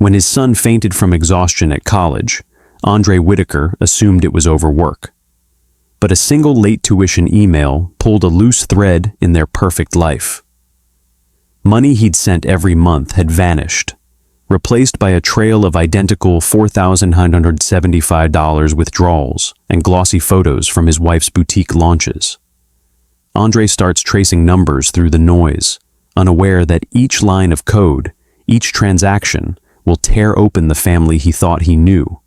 When his son fainted from exhaustion at college, Andre Whitaker assumed it was overwork. But a single late tuition email pulled a loose thread in their perfect life. Money he'd sent every month had vanished, replaced by a trail of identical $4,975 withdrawals and glossy photos from his wife's boutique launches. Andre starts tracing numbers through the noise, unaware that each line of code, each transaction, will tear open the family he thought he knew,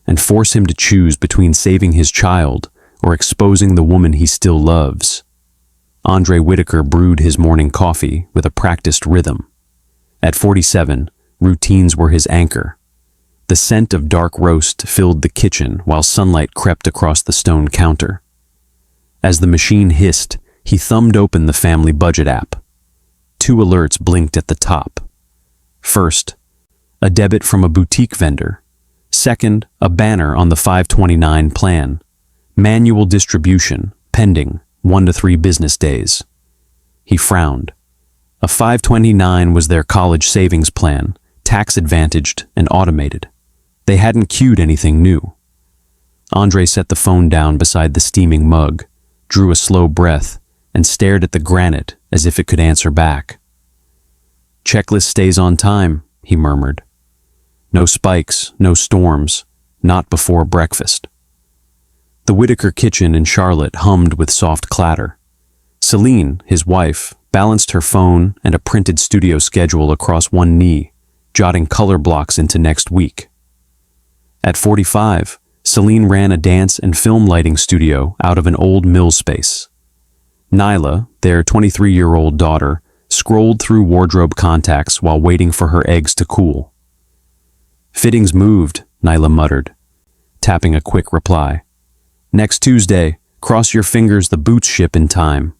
and force him to choose between saving his child or exposing the woman he still loves. Andre Whitaker brewed his morning coffee with a practiced rhythm. At 47, routines were his anchor. The scent of dark roast filled the kitchen while sunlight crept across the stone counter. As the machine hissed, he thumbed open the family budget app. 2 alerts blinked at the top. First, a debit from a boutique vendor. Second, a banner on the 529 plan. Manual distribution, pending, 1 to 3 business days. He frowned. A 529 was their college savings plan, tax-advantaged and automated. They hadn't queued anything new. Andre set the phone down beside the steaming mug, drew a slow breath, and stared at the granite as if it could answer back. "Checklist stays on time," he murmured. "No spikes, no storms, not before breakfast." The Whitaker kitchen in Charlotte hummed with soft clatter. Celine, his wife, balanced her phone and a printed studio schedule across one knee, jotting color blocks into next week. At 45, Celine ran a dance and film lighting studio out of an old mill space. Nyla, their 23-year-old daughter, scrolled through wardrobe contacts while waiting for her eggs to cool. "Fittings moved," Nyla muttered, tapping a quick reply. "Next Tuesday, cross your fingers the boots ship in time."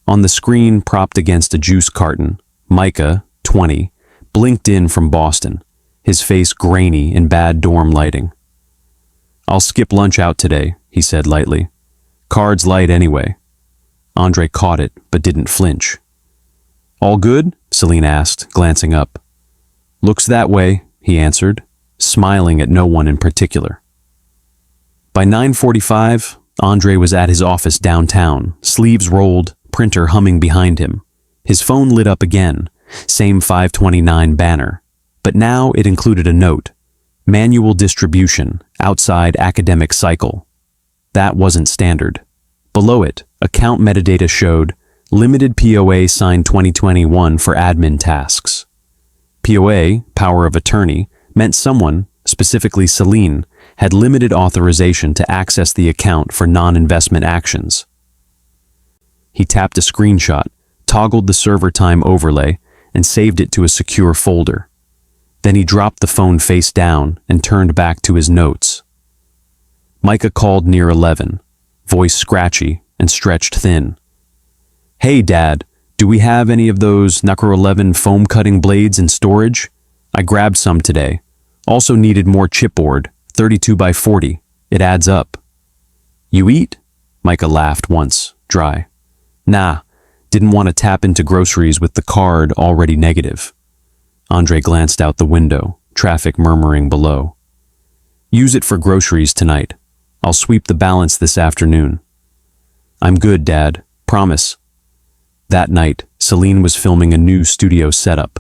On the screen, propped against a juice carton, Micah, 20, blinked in from Boston, his face grainy in bad dorm lighting. "I'll skip lunch out today," he said lightly. "Cards light anyway." Andre caught it, but didn't flinch. "All good?" Celine asked, glancing up. "Looks that way," he answered, smiling at no one in particular. By 9:45, Andre was at his office downtown, sleeves rolled, printer humming behind him. His phone lit up again, same 529 banner, but now it included a note: manual distribution, outside academic cycle. That wasn't standard. Below it, account metadata showed limited POA signed 2021 for admin tasks. POA, power of attorney, meant someone, specifically Celine, had limited authorization to access the account for non-investment actions. He tapped a screenshot, toggled the server time overlay, and saved it to a secure folder. Then he dropped the phone face down and turned back to his notes. Micah called near 11, voice scratchy and stretched thin. "Hey, Dad, do we have any of those Nucker 11 foam cutting blades in storage? I grabbed some today. Also needed more chipboard, 32 by 40. It adds up." "You eat?" Micah laughed once, dry. "Nah, didn't want to tap into groceries with the card already negative." Andre glanced out the window, traffic murmuring below. "Use it for groceries tonight. I'll sweep the balance this afternoon." "I'm good, Dad. Promise." That night, Celine was filming a new studio setup.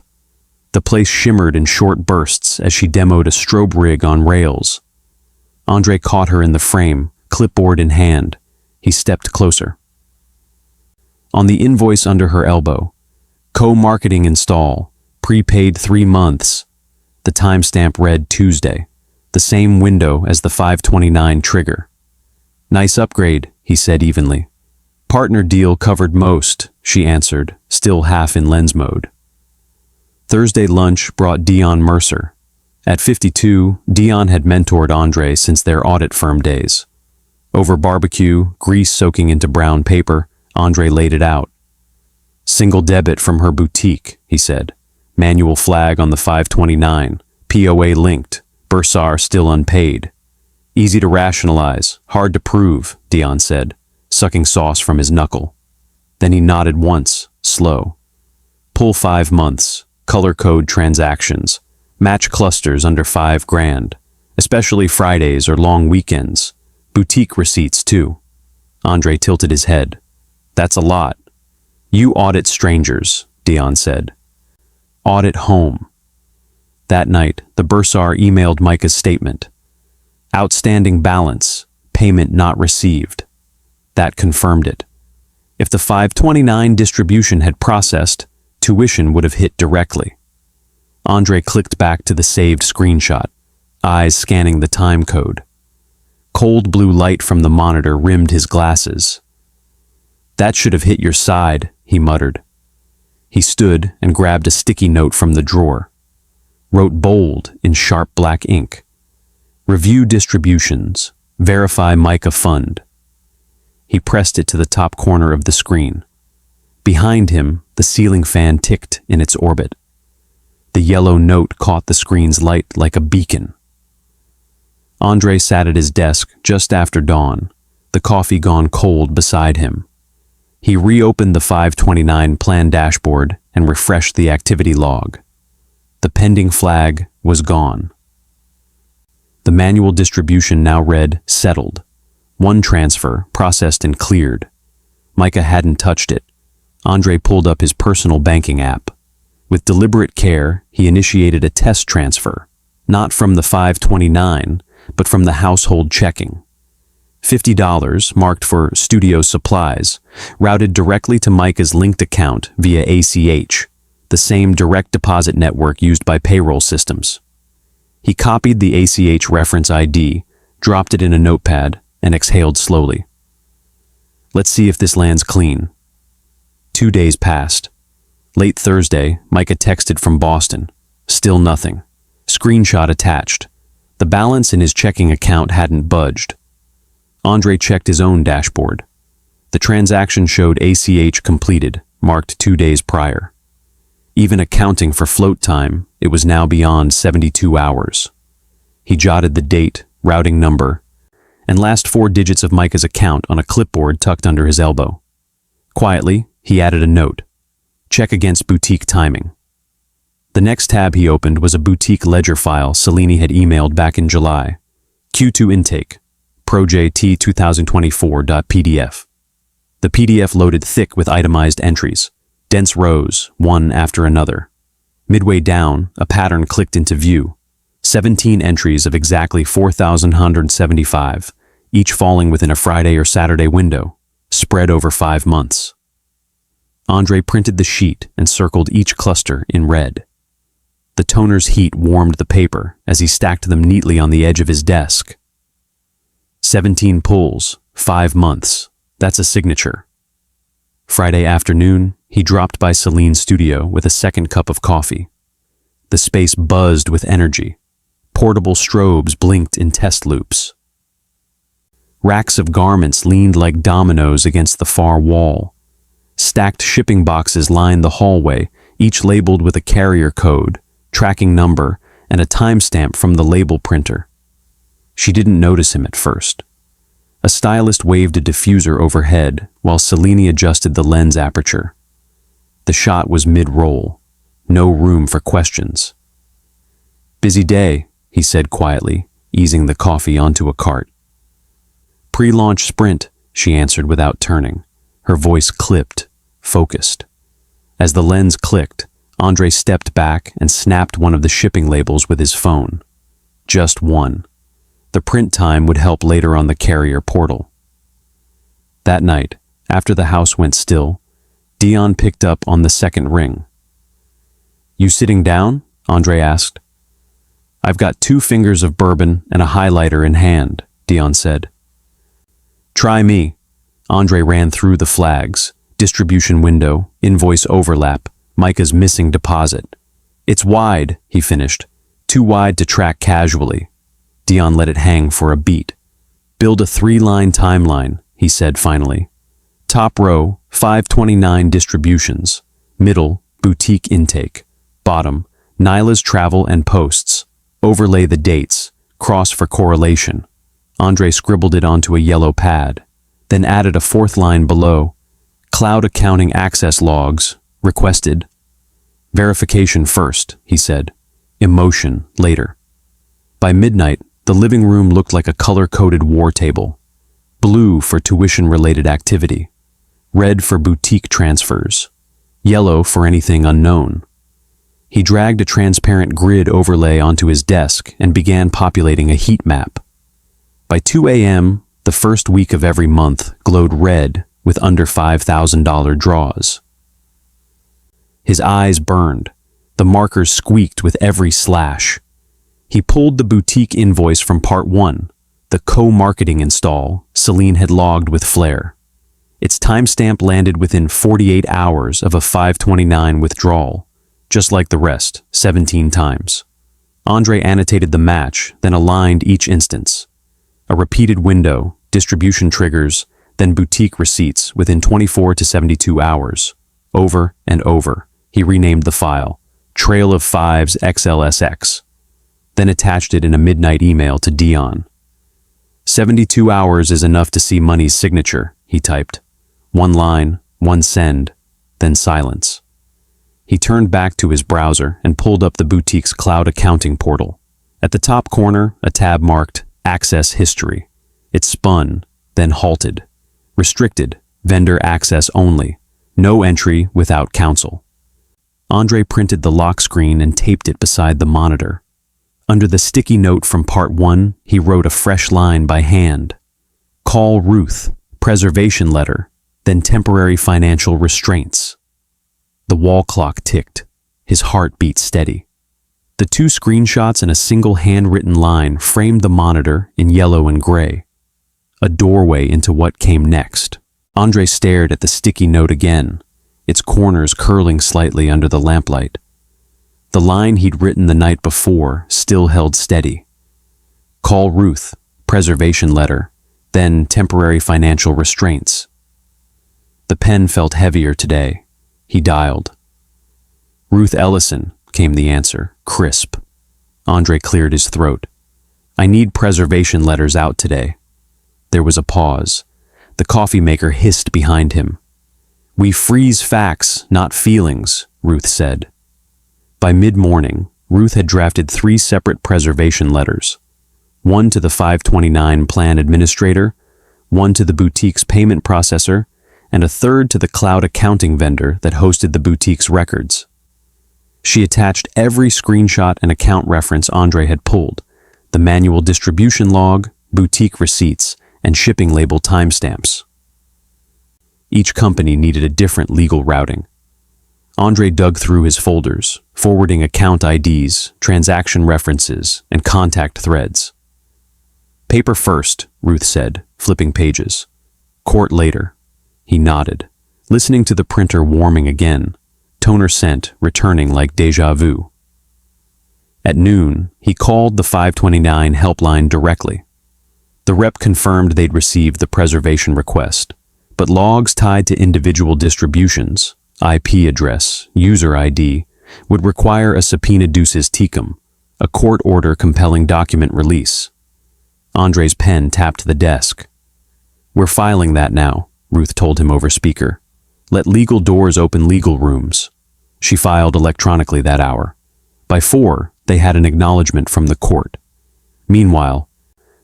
The place shimmered in short bursts as she demoed a strobe rig on rails. Andre caught her in the frame, clipboard in hand. He stepped closer. On the invoice under her elbow, "Co-marketing install, prepaid 3 months." The timestamp read Tuesday, the same window as the 529 trigger. "Nice upgrade," he said evenly. "Partner deal covered most," she answered, still half in lens mode. Thursday lunch brought Dion Mercer. At 52, Dion had mentored Andre since their audit firm days. Over barbecue, grease soaking into brown paper, Andre laid it out. "Single debit from her boutique," he said. "Manual flag on the 529, POA linked, Bursar still unpaid." "Easy to rationalize, hard to prove," Dion said, sucking sauce from his knuckle. Then he nodded once, slow. "Pull 5 months, color code transactions, Match clusters under 5 grand, especially Fridays or long weekends. Boutique receipts too. Andre tilted his head. That's a lot. You audit strangers, Dion said. Audit home. That night, the bursar emailed Micah's statement. Outstanding balance, payment not received. That confirmed it. If the 529 distribution had processed, tuition would have hit directly. Andre clicked back to the saved screenshot, eyes scanning the time code. Cold blue light from the monitor rimmed his glasses. That should have hit your side, he muttered. He stood and grabbed a sticky note from the drawer. Wrote bold in sharp black ink. Review distributions. Verify Micah fund. He pressed it to the top corner of the screen. Behind him, the ceiling fan ticked in its orbit. The yellow note caught the screen's light like a beacon. Andre sat at his desk just after dawn, the coffee gone cold beside him. He reopened the 529 plan dashboard and refreshed the activity log. The pending flag was gone. The manual distribution now read settled. One transfer processed and cleared. Micah hadn't touched it. Andre pulled up his personal banking app. With deliberate care, he initiated a test transfer, not from the 529, but from the household checking. $50 marked for studio supplies, routed directly to Micah's linked account via ACH, the same direct deposit network used by payroll systems. He copied the ACH reference ID, dropped it in a notepad, and exhaled slowly. Let's see if this lands clean. 2 days passed. Late Thursday, Micah texted from Boston. Still nothing. Screenshot attached. The balance in his checking account hadn't budged. Andre checked his own dashboard. The transaction showed ACH completed, marked 2 days prior. Even accounting for float time, it was now beyond 72 hours. He jotted the date, routing number, and last 4 digits of Micah's account on a clipboard tucked under his elbow. Quietly, he added a note. Check against boutique timing. The next tab he opened was a boutique ledger file Selene had emailed back in July. Q2 intake, ProJT 2024.pdf. The PDF loaded thick with itemized entries, dense rows, one after another. Midway down, a pattern clicked into view. 17 entries of exactly 4,175, each falling within a Friday or Saturday window, spread over 5 months. Andre printed the sheet and circled each cluster in red. The toner's heat warmed the paper as he stacked them neatly on the edge of his desk. 17 pulls, 5 months. That's a signature. Friday afternoon, he dropped by Celine's studio with a second cup of coffee. The space buzzed with energy. Portable strobes blinked in test loops. Racks of garments leaned like dominoes against the far wall. Stacked shipping boxes lined the hallway, each labeled with a carrier code, tracking number, and a timestamp from the label printer. She didn't notice him at first. A stylist waved a diffuser overhead while Selene adjusted the lens aperture. The shot was mid-roll. No room for questions. Busy day, he said quietly, easing the coffee onto a cart. Pre-launch sprint, she answered without turning. Her voice clipped, focused. As the lens clicked, Andre stepped back and snapped one of the shipping labels with his phone. Just one. The print time would help later on the carrier portal. That night, after the house went still, Dion picked up on the second ring. You sitting down? Andre asked. I've got 2 fingers of bourbon and a highlighter in hand, Dion said. Try me. Andre ran through the flags, distribution window, invoice overlap, Micah's missing deposit. It's wide, he finished. Too wide to track casually. Dion let it hang for a beat. Build a 3-line timeline, he said finally. Top row, 529 distributions. Middle, boutique intake. Bottom, Nyla's travel and posts. Overlay the dates. Cross for correlation. Andre scribbled it onto a yellow pad, then added a 4th line below. Cloud accounting access logs. Requested. Verification first, he said. emotion later. By midnight, the living room looked like a color-coded war table. Blue for tuition-related activity, red for boutique transfers, yellow for anything unknown. He dragged a transparent grid overlay onto his desk and began populating a heat map. By 2 a.m., the first week of every month glowed red with under $5,000 draws. His eyes burned. The markers squeaked with every slash. He pulled the boutique invoice from part 1, the co-marketing install Celine had logged with flair. Its timestamp landed within 48 hours of a 529 withdrawal, just like the rest, 17 times. Andre annotated the match, then aligned each instance. A repeated window, distribution triggers, then boutique receipts within 24 to 72 hours. Over and over, he renamed the file, Trail of Fives XLSX, then attached it in a midnight email to Dion. 72 hours is enough to see money's signature, he typed. One line, one send, then silence. He turned back to his browser and pulled up the boutique's cloud accounting portal. At the top corner, a tab marked Access History. It spun, then halted. Restricted, vendor access only. No entry without counsel. Andre printed the lock screen and taped it beside the monitor. Under the sticky note from part 1, he wrote a fresh line by hand. Call Ruth, preservation letter, then temporary financial restraints. The wall clock ticked. His heart beat steady. The 2 screenshots and a single handwritten line framed the monitor in yellow and gray. A doorway into what came next. Andre stared at the sticky note again, its corners curling slightly under the lamplight. The line he'd written the night before still held steady. Call Ruth, preservation letter, then temporary financial restraints. The pen felt heavier today. He dialed. Ruth Ellison, came the answer, crisp. Andre cleared his throat. I need preservation letters out today. There was a pause. The coffee maker hissed behind him. We freeze facts, not feelings, Ruth said. By mid-morning, Ruth had drafted 3 separate preservation letters. One to the 529 plan administrator, one to the boutique's payment processor, and a third to the cloud accounting vendor that hosted the boutique's records. She attached every screenshot and account reference Andre had pulled, the manual distribution log, boutique receipts, and shipping label timestamps. Each company needed a different legal routing. Andre dug through his folders, forwarding account IDs, transaction references, and contact threads. Paper first, Ruth said, flipping pages. Court later. He nodded, listening to the printer warming again, toner scent returning like déjà vu. At noon, he called the 529 helpline directly. The rep confirmed they'd received the preservation request, but logs tied to individual distributions, IP address, user ID, would require a subpoena ducis tecum, a court order compelling document release. Andre's pen tapped the desk. We're filing that now, Ruth told him over speaker. Let legal doors open legal rooms. She filed electronically that hour. By 4, they had an acknowledgement from the court. Meanwhile,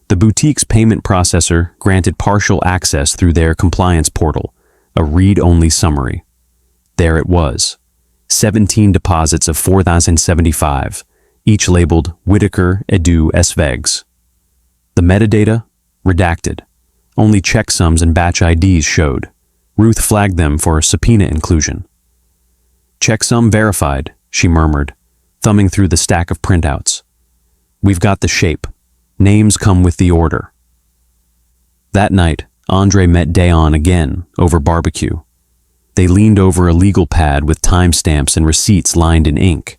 the boutique's payment processor granted partial access through their compliance portal, a read-only summary. There it was, 17 deposits of $4,075, each labeled Whitaker Edu SVEGs. The metadata? Redacted. Only checksums and batch IDs showed. Ruth flagged them for subpoena inclusion. Checksum verified, she murmured, thumbing through the stack of printouts. We've got the shape. Names come with the order. That night, Andre met Dayon again over barbecue. They leaned over a legal pad with timestamps and receipts lined in ink.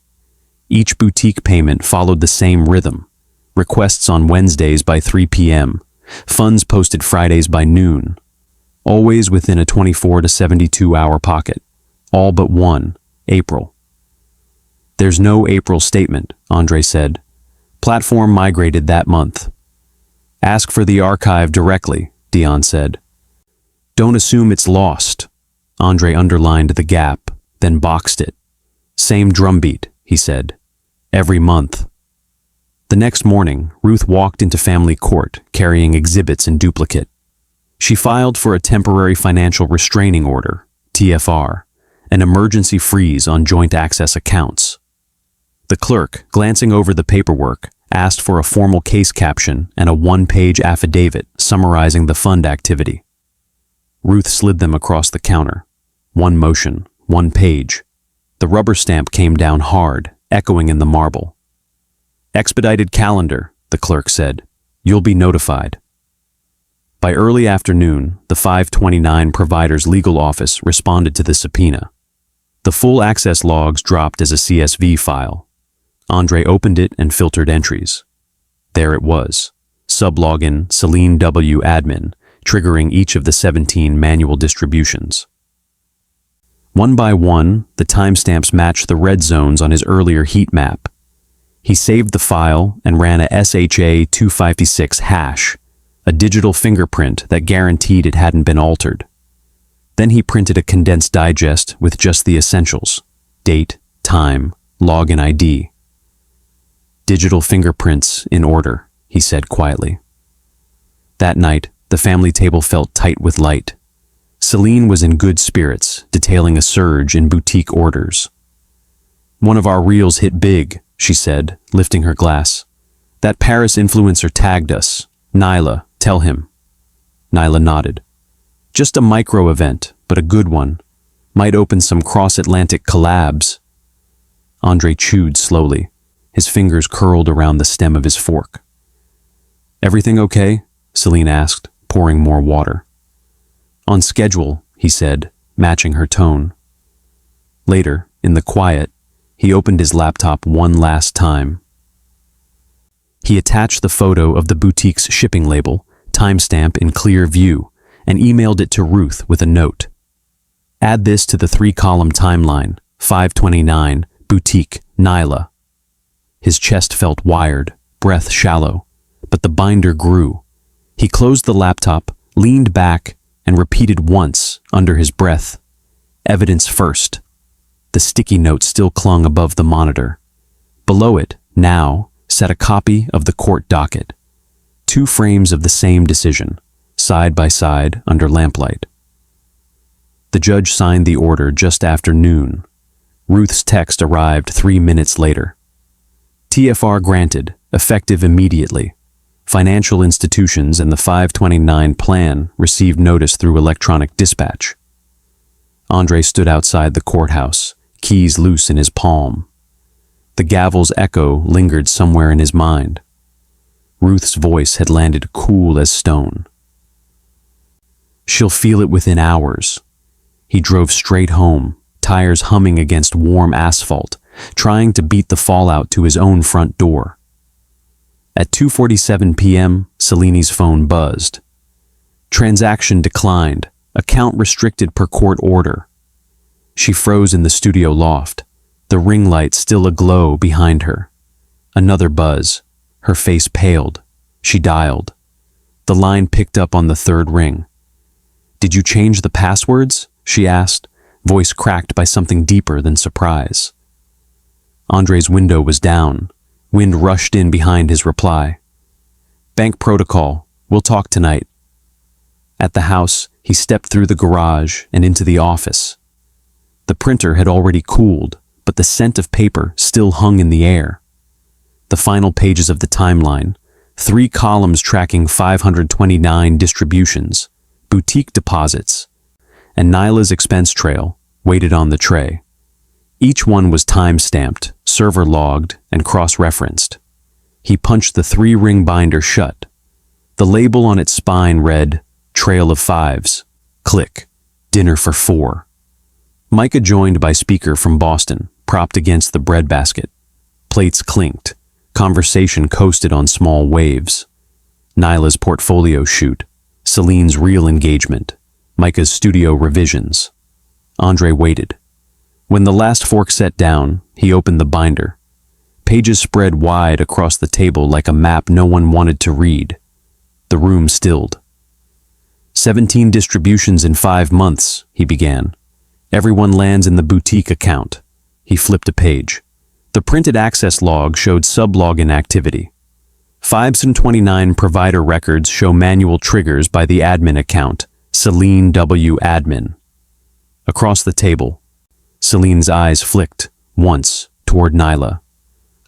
Each boutique payment followed the same rhythm. Requests on Wednesdays by 3 p.m., funds posted Fridays by noon, always within a 24 to 72-hour pocket, all but one, April. There's no April statement, Andre said. Platform migrated that month. Ask for the archive directly, Dion said. Don't assume it's lost. Andre underlined the gap, then boxed it. Same drumbeat, he said. every month. The next morning, Ruth walked into family court carrying exhibits in duplicate. She filed for a temporary financial restraining order, TFR, an emergency freeze on joint access accounts. The clerk, glancing over the paperwork, asked for a formal case caption and a one-page affidavit summarizing the fund activity. Ruth slid them across the counter. One motion, one page. The rubber stamp came down hard, echoing in the marble. "Expedited calendar," the clerk said. "You'll be notified." By early afternoon, the 529 provider's legal office responded to the subpoena. The full access logs dropped as a CSV file. Andre opened it and filtered entries. There it was. Sublogin Celine W. admin, triggering each of the 17 manual distributions. One by one, the timestamps matched the red zones on his earlier heat map. He saved the file and ran a SHA-256 hash, a digital fingerprint that guaranteed it hadn't been altered. Then he printed a condensed digest with just the essentials: date, time, login ID. "Digital fingerprints in order," he said quietly. That night, the family table felt tight with light. Celine was in good spirits, detailing a surge in boutique orders. "One of our reels hit big," she said, lifting her glass. "That Paris influencer tagged us. Nyla, tell him." Nyla nodded. "Just a micro event, but a good one. Might open some cross-Atlantic collabs." Andre chewed slowly, his fingers curled around the stem of his fork. "Everything okay?" Celine asked, pouring more water. "On schedule," he said, matching her tone. Later, in the quiet, he opened his laptop one last time. He attached the photo of the boutique's shipping label, timestamp in clear view, and emailed it to Ruth with a note. "Add this to the 3-column timeline, 529, boutique, Nyla." His chest felt wired, breath shallow, but the binder grew. He closed the laptop, leaned back, and repeated once, under his breath, "Evidence first." The sticky note still clung above the monitor. Below it, now, sat a copy of the court docket. 2 frames of the same decision, side by side under lamplight. The judge signed the order just after noon. Ruth's text arrived 3 minutes later. "TFR granted, effective immediately. Financial institutions and the 529 plan received notice through electronic dispatch." Andre stood outside the courthouse, keys loose in his palm. The gavel's echo lingered somewhere in his mind. Ruth's voice had landed cool as stone. "She'll feel it within hours." He drove straight home, tires humming against warm asphalt, trying to beat the fallout to his own front door. At 2:47 p.m., Celine's phone buzzed. "Transaction declined. Account restricted per court order." She froze in the studio loft, the ring light still aglow behind her. Another buzz. Her face paled. She dialed. The line picked up on the 3rd ring. "Did you change the passwords?" she asked, voice cracked by something deeper than surprise. Andre's window was down. Wind rushed in behind his reply. "Bank protocol. We'll talk tonight." At the house, he stepped through the garage and into the office. The printer had already cooled, but the scent of paper still hung in the air. The final pages of the timeline, 3 columns tracking 529 distributions, boutique deposits, and Nyla's expense trail, waited on the tray. Each one was time-stamped, server-logged, and cross-referenced. He punched the 3-ring binder shut. The label on its spine read, "Trail of Fives." Click. "Dinner for 4." Micah joined by speaker from Boston, propped against the breadbasket. Plates clinked. Conversation coasted on small waves. Nyla's portfolio shoot, Celine's real engagement, Micah's studio revisions. Andre waited. When the last fork set down, he opened the binder. Pages spread wide across the table like a map no one wanted to read. The room stilled. 17 distributions in 5 months, he began. Everyone lands in the boutique account. He flipped a page. The printed access log showed sub-login activity. 529 provider records show manual triggers by the admin account, Celine W. Admin. Across the table, Celine's eyes flicked, once, toward Nyla.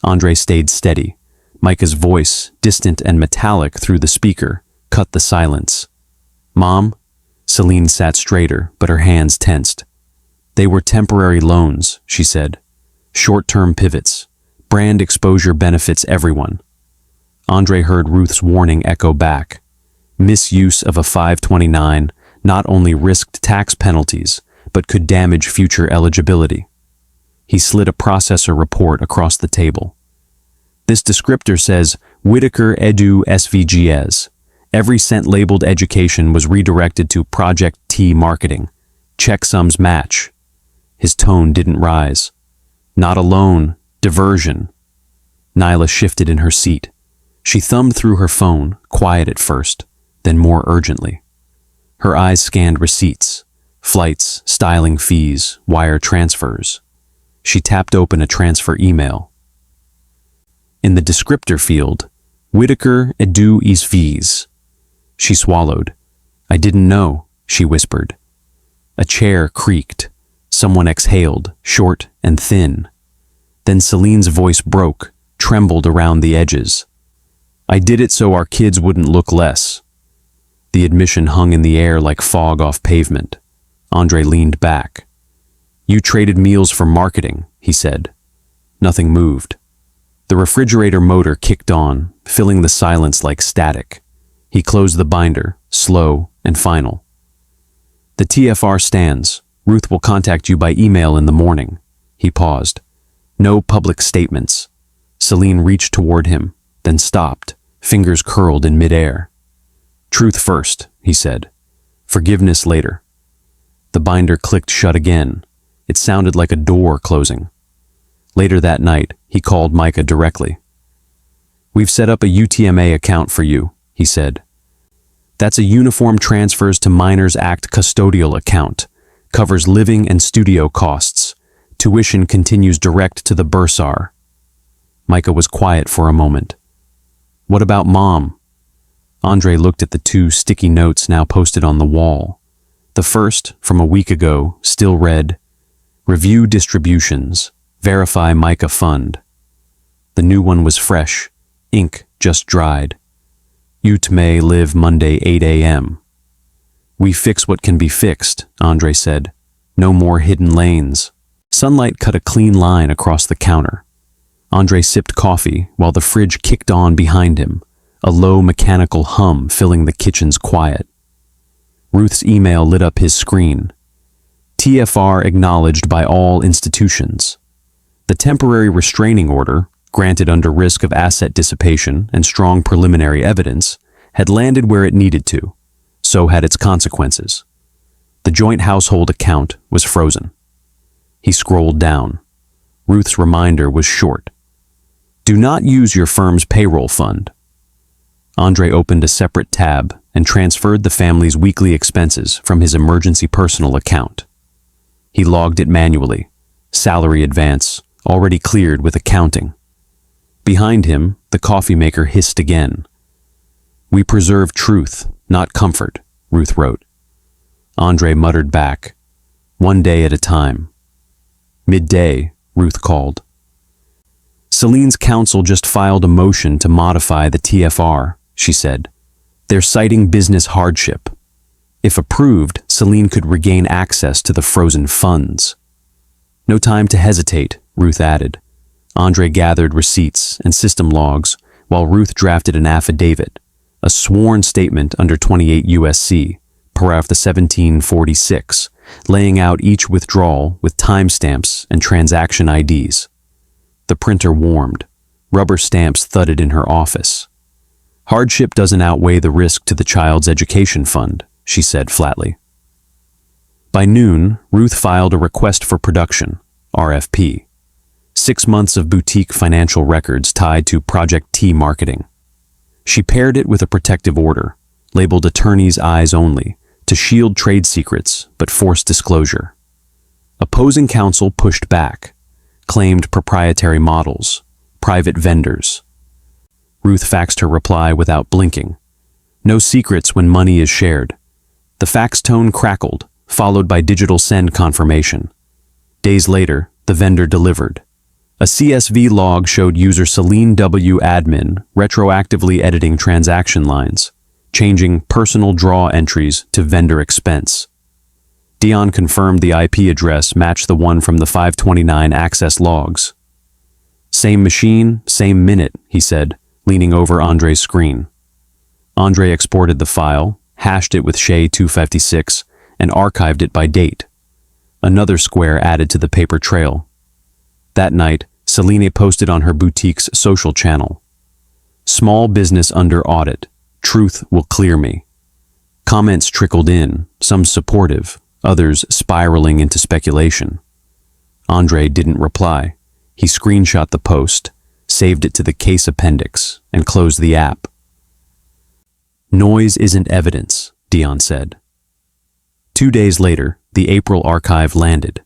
Andre stayed steady. Micah's voice, distant and metallic through the speaker, cut the silence. "Mom?" Celine sat straighter, but her hands tensed. "They were temporary loans," she said. "Short-term pivots. Brand exposure benefits everyone." Andre heard Ruth's warning echo back. Misuse of a 529 not only risked tax penalties, but could damage future eligibility. He slid a processor report across the table. "This descriptor says Whitaker Edu SVGS. Every cent labeled education was redirected to Project T marketing. Checksums match." His tone didn't rise. "Not a loan, diversion." Nyla shifted in her seat. She thumbed through her phone, quiet at first, then more urgently. Her eyes scanned receipts, flights, styling fees, wire transfers. She tapped open a transfer email. In the descriptor field, Whitaker Edu is fees. She swallowed. "I didn't know," she whispered. A chair creaked. Someone exhaled, short and thin. Then Celine's voice broke, trembled around the edges. "I did it so our kids wouldn't look less." The admission hung in the air like fog off pavement. Andre leaned back. "You traded meals for marketing," he said. Nothing moved. The refrigerator motor kicked on, filling the silence like static. He closed the binder, slow and final. "The TFR stands. Ruth will contact you by email in the morning." He paused. "No public statements." Celine reached toward him, then stopped, fingers curled in midair. "Truth first," he said. "Forgiveness later." The binder clicked shut again. It sounded like a door closing. Later that night, he called Micah directly. "We've set up a UTMA account for you," he said. "That's a Uniform Transfers to Minors Act custodial account. Covers living and studio costs. Tuition continues direct to the bursar." Micah was quiet for a moment. "What about Mom?" Andre looked at the two sticky notes now posted on the wall. The first, from a week ago, still read, "Review distributions. Verify Micah fund." The new one was fresh, ink just dried. "UTMA live Monday 8 a.m. "We fix what can be fixed," Andre said. "No more hidden lanes." Sunlight cut a clean line across the counter. Andre sipped coffee while the fridge kicked on behind him, a low mechanical hum filling the kitchen's quiet. Ruth's email lit up his screen. "TFR acknowledged by all institutions." The temporary restraining order, granted under risk of asset dissipation and strong preliminary evidence, had landed where it needed to. So had its consequences. The joint household account was frozen. He scrolled down. Ruth's reminder was short. "Do not use your firm's payroll fund." Andre opened a separate tab and transferred the family's weekly expenses from his emergency personal account. He logged it manually. Salary advance, already cleared with accounting. Behind him, the coffee maker hissed again. "We preserve truth, not comfort," Ruth wrote. Andre muttered back, "One day at a time." Midday, Ruth called. "Celine's counsel just filed a motion to modify the TFR," she said. "They're citing business hardship. If approved, Celine could regain access to the frozen funds." "No time to hesitate," Ruth added. Andre gathered receipts and system logs while Ruth drafted an affidavit, a sworn statement under 28 U.S.C., paragraph 1746, laying out each withdrawal with timestamps and transaction IDs. The printer warmed. Rubber stamps thudded in her office. "Hardship doesn't outweigh the risk to the child's education fund," she said flatly. By noon, Ruth filed a request for production, RFP. 6 months of boutique financial records tied to Project T marketing. She paired it with a protective order, labeled attorney's eyes only, to shield trade secrets but force disclosure. Opposing counsel pushed back, claimed proprietary models, private vendors. Ruth faxed her reply without blinking. No secrets when money is shared. The fax tone crackled, followed by digital send confirmation. Days later, the vendor delivered. A CSV log showed user Celine W. admin retroactively editing transaction lines, changing personal draw entries to vendor expense. Dion confirmed the IP address matched the one from the 529 access logs. Same machine, same minute, he said, leaning over Andre's screen. Andre exported the file, hashed it with SHA-256, and archived it by date. Another square added to the paper trail. That night, Celine posted on her boutique's social channel. Small business under audit. Truth will clear me. Comments trickled in, some supportive, others spiraling into speculation. Andre didn't reply. He screenshot the post, saved it to the case appendix, and closed the app. Noise isn't evidence, Dion said. 2 days later, the April archive landed.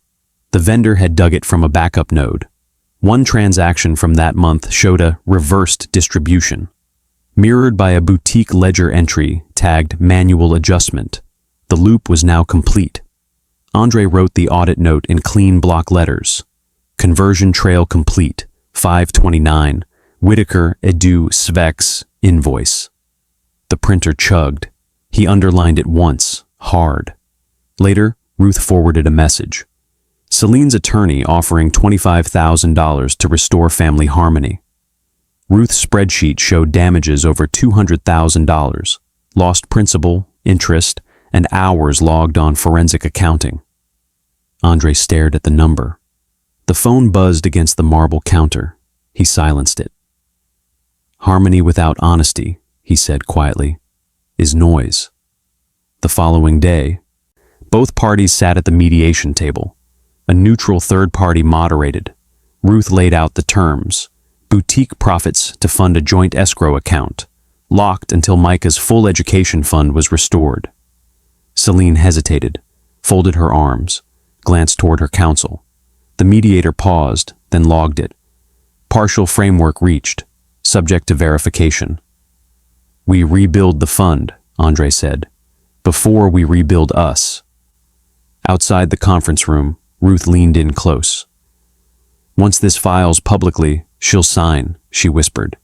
The vendor had dug it from a backup node. One transaction from that month showed a reversed distribution, mirrored by a boutique ledger entry tagged manual adjustment. The loop was now complete. Andre wrote the audit note in clean block letters. Conversion trail complete, 529, Whitaker edu svex invoice. The printer chugged. He underlined it once, hard. Later, Ruth forwarded a message. Celine's attorney offering $25,000 to restore family harmony. Ruth's spreadsheet showed damages over $200,000, lost principal, interest, and hours logged on forensic accounting. Andre stared at the number. The phone buzzed against the marble counter. He silenced it. Harmony without honesty, he said quietly, is noise. The following day, both parties sat at the mediation table. A neutral third party moderated. Ruth laid out the terms. Boutique profits to fund a joint escrow account, locked until Micah's full education fund was restored. Celine hesitated, folded her arms, glanced toward her counsel. The mediator paused, then logged it. Partial framework reached, subject to verification. We rebuild the fund, Andre said, before we rebuild us. Outside the conference room, Ruth leaned in close. Once this file's publicly, she'll sign, she whispered.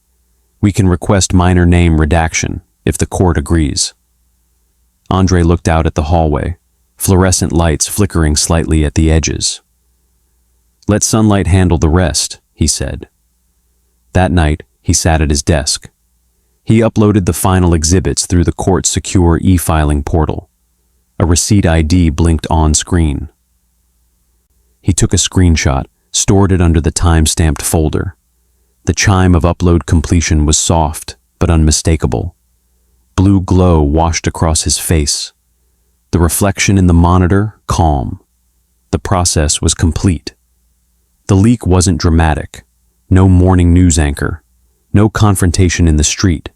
We can request minor name redaction, if the court agrees. Andre looked out at the hallway, fluorescent lights flickering slightly at the edges. Let sunlight handle the rest, he said. That night, he sat at his desk. He uploaded the final exhibits through the court's secure e-filing portal. A receipt ID blinked on screen. He took a screenshot, stored it under the time-stamped folder. The chime of upload completion was soft, but unmistakable. Blue glow washed across his face. The reflection in the monitor, calm. The process was complete. The leak wasn't dramatic. No morning news anchor. No confrontation in the street.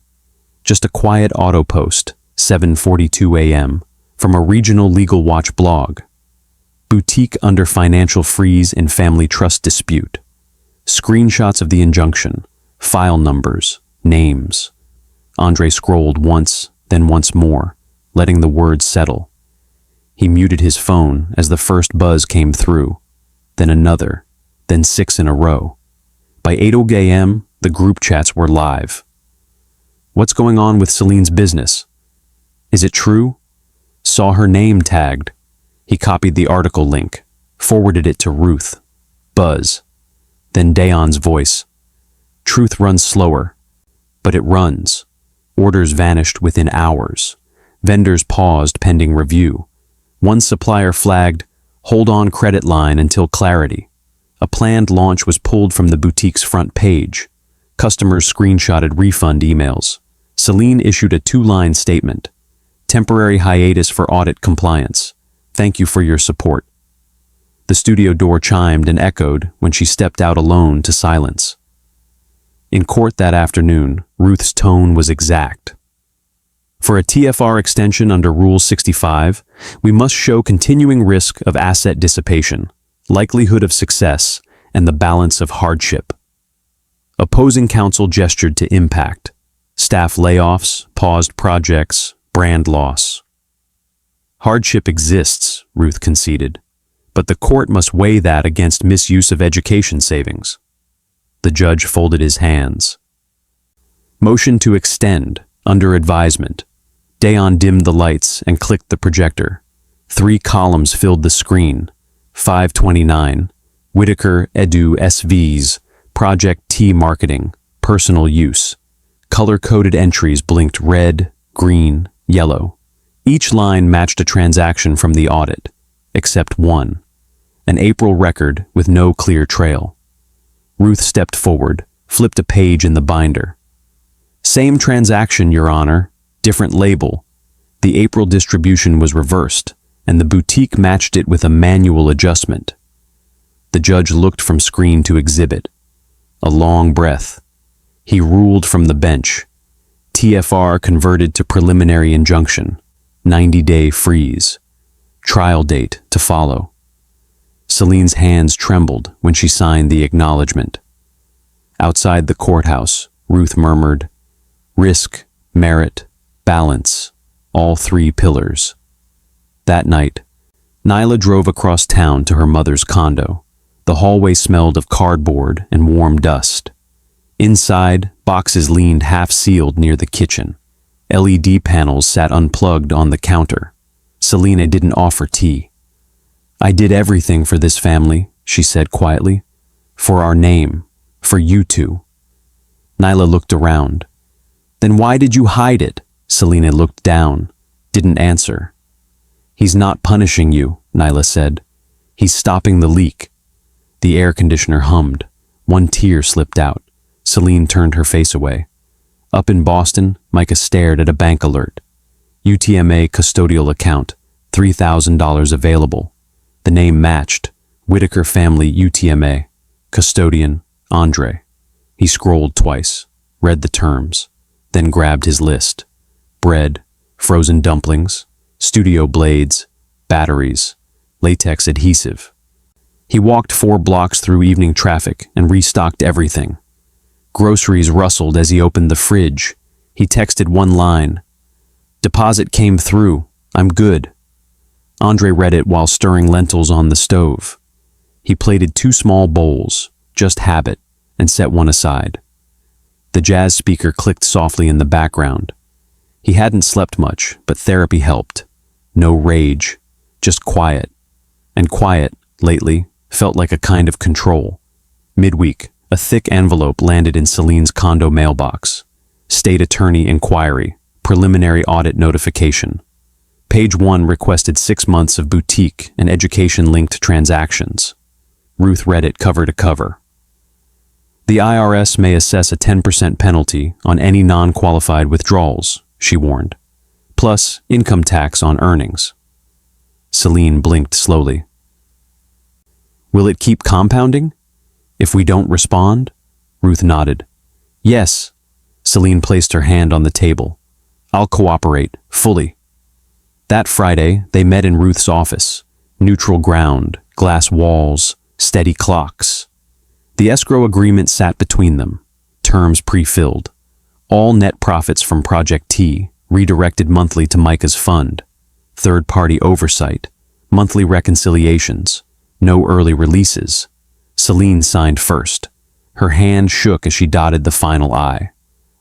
Just a quiet auto post, 7:42 a.m., from a regional Legal Watch blog. Boutique under financial freeze in family trust dispute. Screenshots of the injunction, file numbers, names. Andre scrolled once, then once more, letting the words settle. He muted his phone as the first buzz came through, then another, then 6 in a row. By 8 a.m., the group chats were live. What's going on with Celine's business? Is it true? Saw her name tagged. He copied the article link, forwarded it to Ruth. Buzz. Then Dayon's voice. Truth runs slower, but it runs. Orders vanished within hours. Vendors paused pending review. One supplier flagged, hold on credit line until clarity. A planned launch was pulled from the boutique's front page. Customers screenshotted refund emails. Celine issued a 2-line statement. Temporary hiatus for audit compliance. Thank you for your support. The studio door chimed and echoed when she stepped out alone to silence. In court that afternoon, Ruth's tone was exact. For a TFR extension under Rule 65, we must show continuing risk of asset dissipation, likelihood of success, and the balance of hardship. Opposing counsel gestured to impact. Staff layoffs, paused projects, brand loss. Hardship exists, Ruth conceded, but the court must weigh that against misuse of education savings. The judge folded his hands. Motion to extend, under advisement. Dayon dimmed the lights and clicked the projector. 3 columns filled the screen. 529, Whitaker Edu SVs, Project T Marketing, Personal Use. Color-coded entries blinked red, green, yellow. Each line matched a transaction from the audit, except one. An April record with no clear trail. Ruth stepped forward, flipped a page in the binder. Same transaction, Your Honor, different label. The April distribution was reversed, and the boutique matched it with a manual adjustment. The judge looked from screen to exhibit. A long breath. He ruled from the bench. TFR converted to preliminary injunction. 90-day freeze. Trial date to follow. Celine's hands trembled when she signed the acknowledgement. Outside the courthouse, Ruth murmured, risk, merit, balance, all 3 pillars. That night, Nyla drove across town to her mother's condo. The hallway smelled of cardboard and warm dust. Inside, boxes leaned half-sealed near the kitchen. LED panels sat unplugged on the counter. Selena didn't offer tea. I did everything for this family, she said quietly. For our name, for you two. Nyla looked around. Then why did you hide it? Selena looked down, didn't answer. He's not punishing you, Nyla said. He's stopping the leak. The air conditioner hummed. One tear slipped out. Celine turned her face away. Up in Boston, Micah stared at a bank alert. UTMA custodial account, $3,000 available. The name matched. Whitaker family UTMA. Custodian, Andre. He scrolled twice, read the terms, then grabbed his list. Bread, frozen dumplings, studio blades, batteries, latex adhesive. He walked 4 blocks through evening traffic and restocked everything. Groceries rustled as he opened the fridge. He texted one line. Deposit came through. I'm good. Andre read it while stirring lentils on the stove. He plated 2 small bowls, just habit, and set one aside. The jazz speaker clicked softly in the background. He hadn't slept much, but therapy helped. No rage, just quiet. And quiet, lately, felt like a kind of control. Midweek, a thick envelope landed in Celine's condo mailbox. State Attorney Inquiry, Preliminary Audit Notification. Page 1 requested 6 months of boutique and education-linked transactions. Ruth read it cover to cover. The IRS may assess a 10% penalty on any non-qualified withdrawals, she warned, plus income tax on earnings. Celine blinked slowly. Will it keep compounding? If we don't respond? Ruth nodded. Yes. Celine placed her hand on the table. I'll cooperate, fully. That Friday, they met in Ruth's office. Neutral ground, glass walls, steady clocks. The escrow agreement sat between them, terms pre-filled. All net profits from Project T, redirected monthly to Micah's fund. Third-party oversight, monthly reconciliations, no early releases. Celine signed first. Her hand shook as she dotted the final I.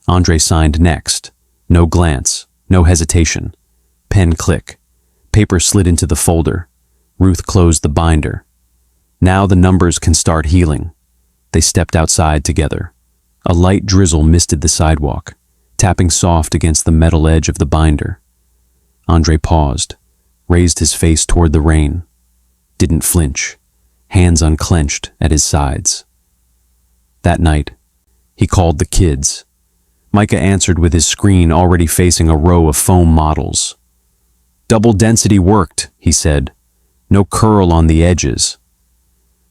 Andre signed next. No glance, no hesitation. Pen click. Paper slid into the folder. Ruth closed the binder. Now the numbers can start healing. They stepped outside together. A light drizzle misted the sidewalk, tapping soft against the metal edge of the binder. Andre paused, raised his face toward the rain. Didn't flinch, hands unclenched at his sides. That night, he called the kids. Micah answered with his screen already facing a row of foam models. Double density worked, he said. No curl on the edges.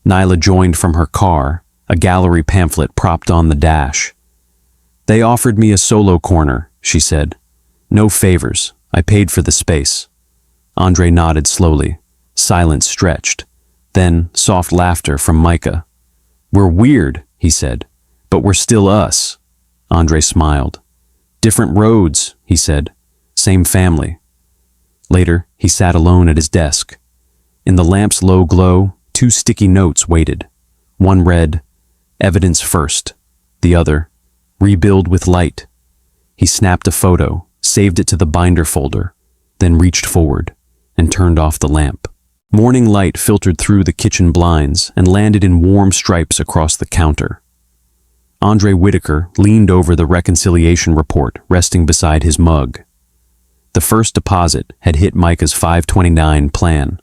Nyla joined from her car, a gallery pamphlet propped on the dash. They offered me a solo corner, she said. No favors. I paid for the space. Andre nodded slowly. Silence stretched. Then soft laughter from Micah. "We're weird," he said, "but we're still us." Andre smiled. "Different roads," he said. "Same family." Later, he sat alone at his desk. In the lamp's low glow, 2 sticky notes waited. One read, "Evidence first." The other, "Rebuild with light." He snapped a photo, saved it to the binder folder, then reached forward and turned off the lamp. Morning light filtered through the kitchen blinds and landed in warm stripes across the counter. Andre Whitaker leaned over the reconciliation report resting beside his mug. The first deposit had hit Micah's 529 plan,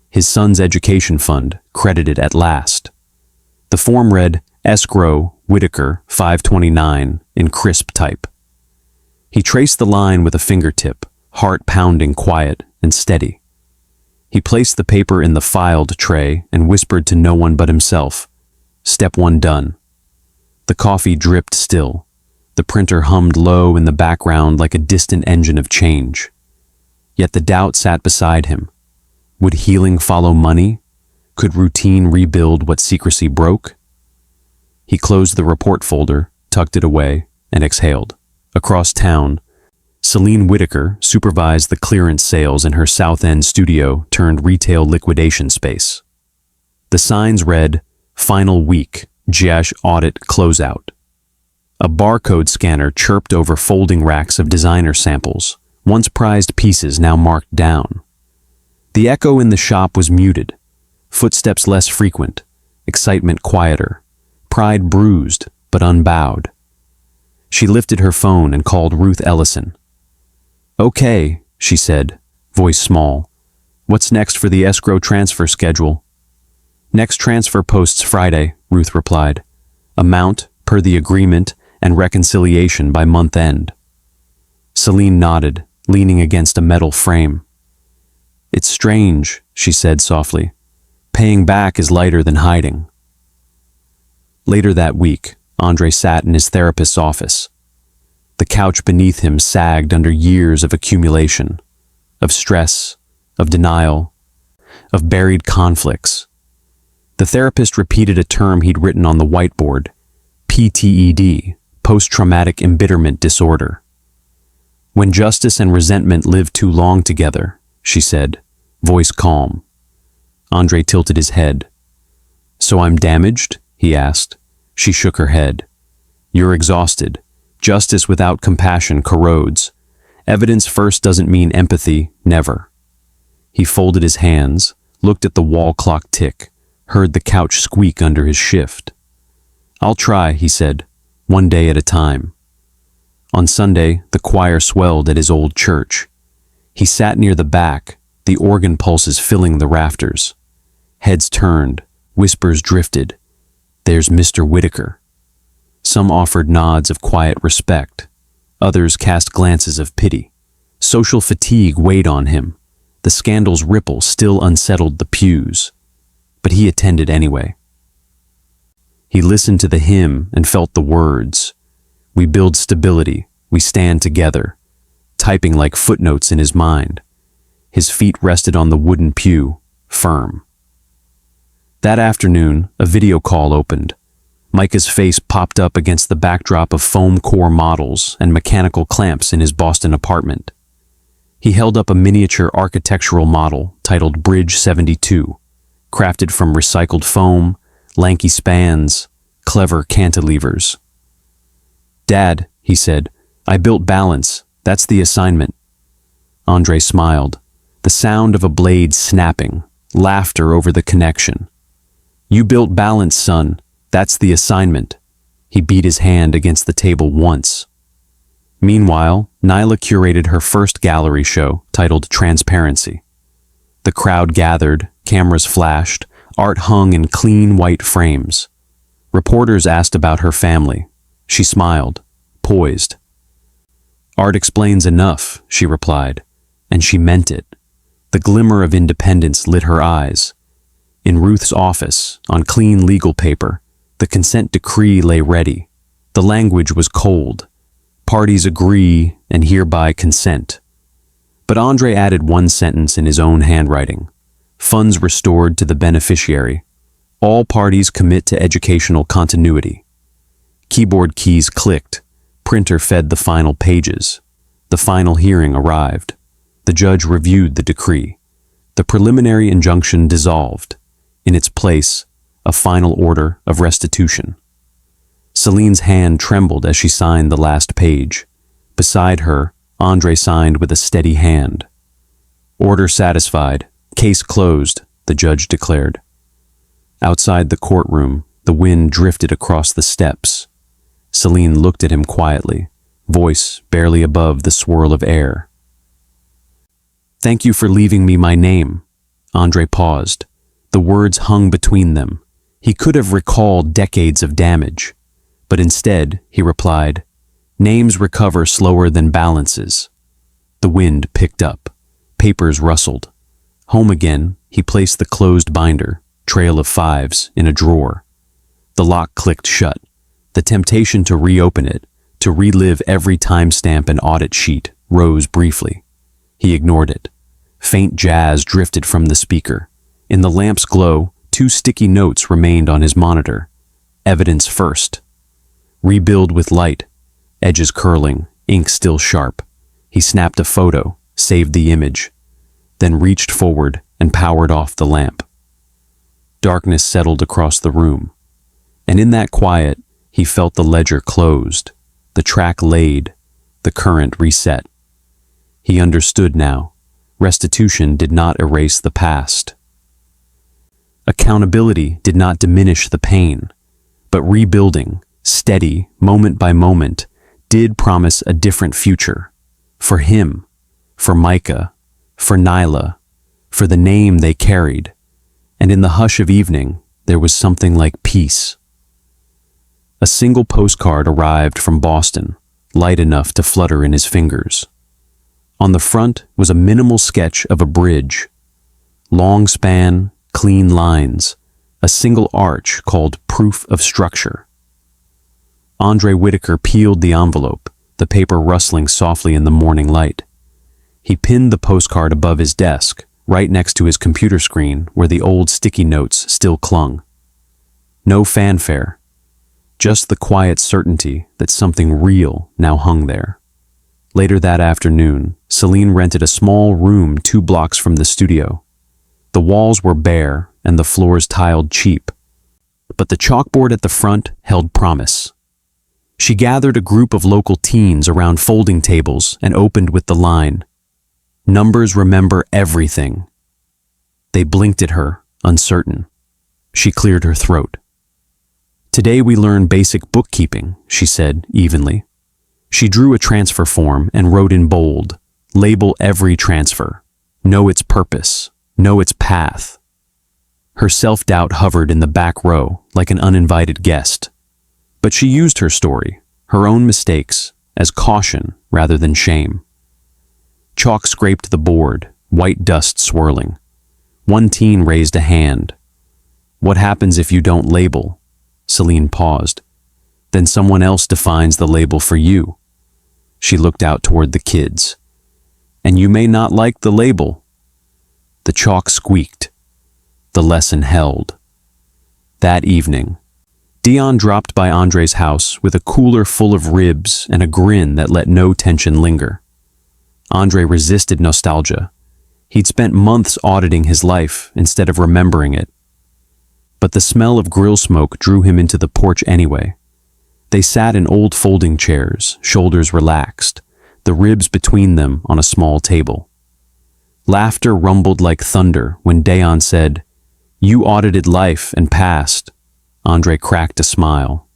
his son's education fund credited at last. The form read, "Escrow, Whitaker, 529," in crisp type. He traced the line with a fingertip, heart pounding quiet and steady. He placed the paper in the filed tray and whispered to no one but himself, "Step 1 done." The coffee dripped still. The printer hummed low in the background like a distant engine of change. Yet the doubt sat beside him. Would healing follow money? Could routine rebuild what secrecy broke? He closed the report folder, tucked it away, and exhaled. Across town, Celine Whitaker supervised the clearance sales in her South End studio turned retail liquidation space. The signs read, "Final week, Jiash audit closeout." A barcode scanner chirped over folding racks of designer samples, once prized pieces now marked down. The echo in the shop was muted, footsteps less frequent, excitement quieter, pride bruised but unbowed. She lifted her phone and called Ruth Ellison. "Okay," she said, voice small. "What's next for the escrow transfer schedule?" "Next transfer posts Friday," Ruth replied. "Amount, per the agreement, and reconciliation by month end." Celine nodded, leaning against a metal frame. "It's strange," she said softly. "Paying back is lighter than hiding." Later that week, Andre sat in his therapist's office. The couch beneath him sagged under years of accumulation, of stress, of denial, of buried conflicts. The therapist repeated a term he'd written on the whiteboard, PTED, post-traumatic embitterment disorder. "When justice and resentment live too long together," she said, voice calm. Andre tilted his head. "So I'm damaged?" he asked. She shook her head. "You're exhausted. Justice without compassion corrodes. Evidence first doesn't mean empathy, never." He folded his hands, looked at the wall clock tick, heard the couch squeak under his shift. "I'll try," he said, "one day at a time." On Sunday, the choir swelled at his old church. He sat near the back, the organ pulses filling the rafters. Heads turned, whispers drifted. "There's Mr. Whitaker." Some offered nods of quiet respect. Others cast glances of pity. Social fatigue weighed on him. The scandal's ripple still unsettled the pews. But he attended anyway. He listened to the hymn and felt the words. "We build stability, we stand together," typing like footnotes in his mind. His feet rested on the wooden pew, firm. That afternoon, a video call opened. Micah's face popped up against the backdrop of foam core models and mechanical clamps in his Boston apartment. He held up a miniature architectural model titled Bridge 72, crafted from recycled foam, lanky spans, clever cantilevers. "Dad," he said, "I built balance. That's the assignment." Andre smiled, the sound of a blade snapping, laughter over the connection. "You built balance, son. That's the assignment." He beat his hand against the table once. Meanwhile, Nyla curated her first gallery show, titled Transparency. The crowd gathered, cameras flashed, art hung in clean white frames. Reporters asked about her family. She smiled, poised. "Art explains enough," she replied, and she meant it. The glimmer of independence lit her eyes. In Ruth's office, on clean legal paper, the consent decree lay ready. The language was cold. Parties agree and hereby consent. But Andre added one sentence in his own handwriting. Funds restored to the beneficiary. All parties commit to educational continuity. Keyboard keys clicked. Printer fed the final pages. The final hearing arrived. The judge reviewed the decree. The preliminary injunction dissolved. In its place, a final order of restitution. Celine's hand trembled as she signed the last page. Beside her, Andre signed with a steady hand. Order satisfied. Case closed, the judge declared. Outside the courtroom, the wind drifted across the steps. Celine looked at him quietly, voice barely above the swirl of air. "Thank you for leaving me my name." Andre paused. The words hung between them. He could have recalled decades of damage, but instead, he replied, "Names recover slower than balances." The wind picked up. Papers rustled. Home again, he placed the closed binder, trail of fives, in a drawer. The lock clicked shut. The temptation to reopen it, to relive every timestamp and audit sheet, rose briefly. He ignored it. Faint jazz drifted from the speaker. In the lamp's glow, 2 sticky notes remained on his monitor. Evidence first. Rebuild with light. Edges curling, ink still sharp. He snapped a photo, saved the image, then reached forward and powered off the lamp. Darkness settled across the room, and in that quiet, he felt the ledger closed, the track laid, the current reset. He understood now. Restitution did not erase the past. Accountability did not diminish the pain, but rebuilding, steady, moment by moment, did promise a different future. For him, for Micah, for Nyla, for the name they carried. And in the hush of evening, there was something like peace. A single postcard arrived from Boston, light enough to flutter in his fingers. On the front was a minimal sketch of a bridge. Long span, clean lines, a single arch called proof of structure. Andre Whitaker peeled the envelope, the paper rustling softly in the morning light. He pinned the postcard above his desk, right next to his computer screen where the old sticky notes still clung. No fanfare, just the quiet certainty that something real now hung there. Later that afternoon, Celine rented a small room 2 blocks from the studio. The walls were bare and the floors tiled cheap, but the chalkboard at the front held promise. She gathered a group of local teens around folding tables and opened with the line, "Numbers remember everything." They blinked at her, uncertain. She cleared her throat. "Today we learn basic bookkeeping," she said evenly. She drew a transfer form and wrote in bold, "Label every transfer. Know its purpose. Know its path." Her self-doubt hovered in the back row like an uninvited guest. But she used her story, her own mistakes, as caution rather than shame. Chalk scraped the board, white dust swirling. One teen raised a hand. "What happens if you don't label?" Celine paused. "Then someone else defines the label for you." She looked out toward the kids. "And you may not like the label." The chalk squeaked. The lesson held. That evening, Dion dropped by Andre's house with a cooler full of ribs and a grin that let no tension linger. Andre resisted nostalgia. He'd spent months auditing his life instead of remembering it. But the smell of grill smoke drew him into the porch anyway. They sat in old folding chairs, shoulders relaxed, the ribs between them on a small table. Laughter rumbled like thunder when Dion said, "You audited life and passed." Andre cracked a smile.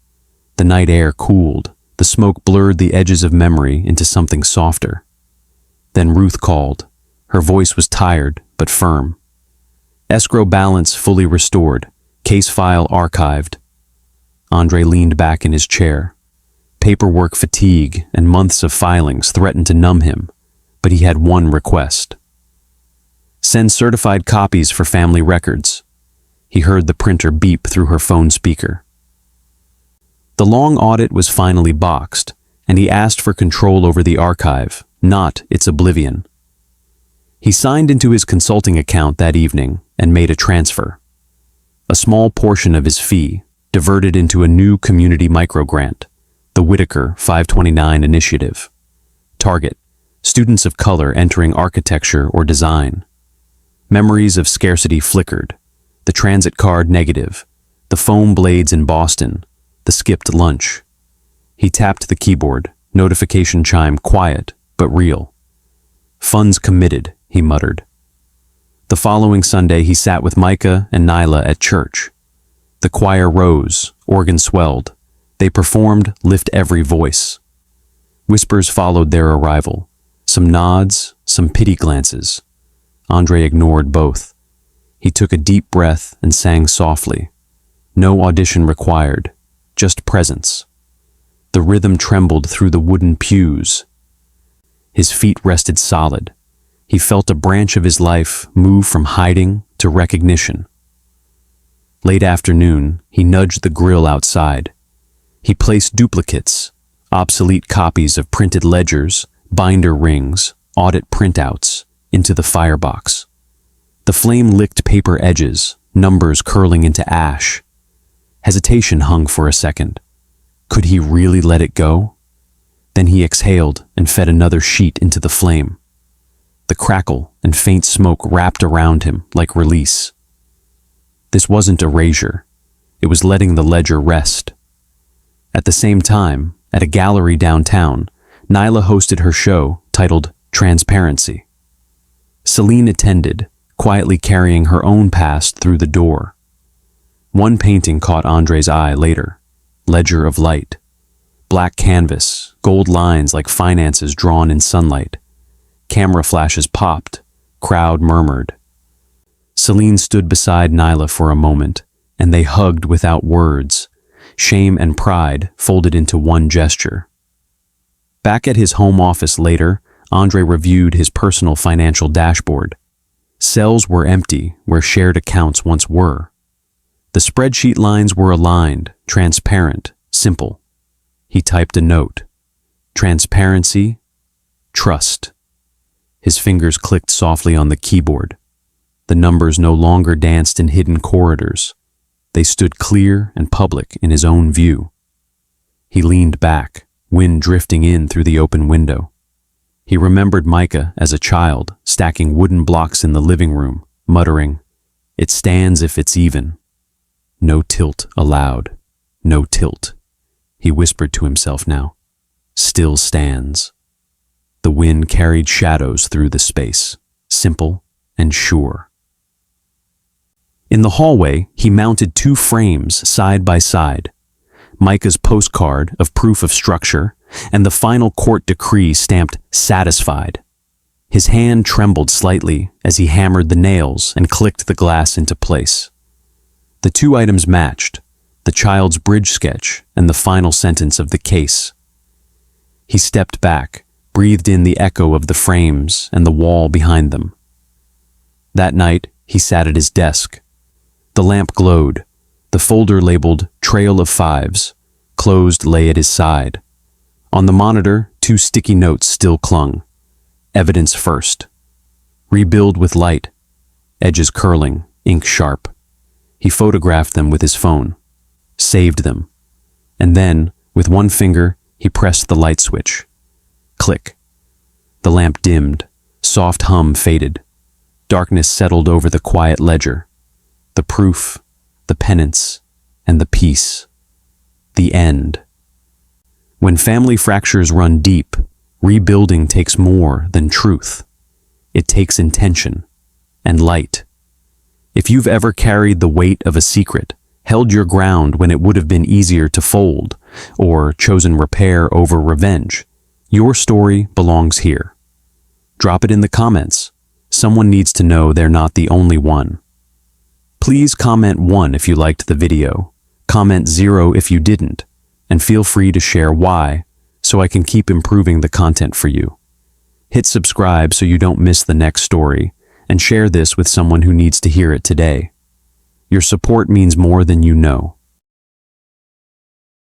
The night air cooled. The smoke blurred the edges of memory into something softer. Then Ruth called. Her voice was tired but firm. Escrow balance fully restored. Case file archived. Andre leaned back in his chair. Paperwork fatigue and months of filings threatened to numb him, but he had one request. "Send certified copies for family records." He heard the printer beep through her phone speaker. The long audit was finally boxed, and he asked for control over the archive, not its oblivion. He signed into his consulting account that evening and made a transfer. A small portion of his fee diverted into a new community microgrant, the Whitaker 529 initiative. Target: students of color entering architecture or design. Memories of scarcity flickered, the transit card negative, the foam blades in Boston, the skipped lunch. He tapped the keyboard, notification chime quiet but real. Funds committed, he muttered. The following Sunday he sat with Micah and Nyla at church. The choir rose, organ swelled. They performed Lift Every Voice. Whispers followed their arrival, some nods, some pity glances. Andre ignored both. He took a deep breath and sang softly. No audition required, just presence. The rhythm trembled through the wooden pews. His feet rested solid. He felt a branch of his life move from hiding to recognition. Late afternoon, he nudged the grill outside. He placed duplicates, obsolete copies of printed ledgers, binder rings, audit printouts, into the firebox. The flame licked paper edges, numbers curling into ash. Hesitation hung for a second. Could he really let it go? Then he exhaled and fed another sheet into the flame. The crackle and faint smoke wrapped around him like release. This wasn't erasure. It was letting the ledger rest. At the same time, at a gallery downtown, Nyla hosted her show titled Transparency. Celine attended, quietly carrying her own past through the door. One painting caught Andre's eye later, Ledger of Light. Black canvas, gold lines like finances drawn in sunlight. Camera flashes popped, crowd murmured. Celine stood beside Nyla for a moment, and they hugged without words, shame and pride folded into one gesture. Back at his home office later, Andre reviewed his personal financial dashboard. Cells were empty where shared accounts once were. The spreadsheet lines were aligned, transparent, simple. He typed a note. Transparency, trust. His fingers clicked softly on the keyboard. The numbers no longer danced in hidden corridors. They stood clear and public in his own view. He leaned back, wind drifting in through the open window. He remembered Micah as a child, stacking wooden blocks in the living room, muttering, "It stands if it's even." No tilt allowed. No tilt. He whispered to himself now. Still stands. The wind carried shadows through the space, simple and sure. In the hallway, he mounted two frames side by side. Micah's postcard of proof of structure and the final court decree stamped satisfied. His hand trembled slightly as he hammered the nails and clicked the glass into place. The two items matched, the child's bridge sketch and the final sentence of the case. He stepped back, breathed in the echo of the frames and the wall behind them. That night, he sat at his desk. The lamp glowed. The folder labeled Trail of Fives, closed, lay at his side. On the monitor, two sticky notes still clung. Evidence first. Rebuild with light. Edges curling, ink sharp. He photographed them with his phone. Saved them. And then, with one finger, he pressed the light switch. Click. The lamp dimmed. Soft hum faded. Darkness settled over the quiet ledger. The proof, the penance, and the peace. The end. When family fractures run deep, rebuilding takes more than truth. It takes intention and light. If you've ever carried the weight of a secret, held your ground when it would have been easier to fold, or chosen repair over revenge, your story belongs here. Drop it in the comments. Someone needs to know they're not the only one. Please comment 1 if you liked the video, comment 0 if you didn't, and feel free to share why, so I can keep improving the content for you. Hit subscribe so you don't miss the next story, and share this with someone who needs to hear it today. Your support means more than you know.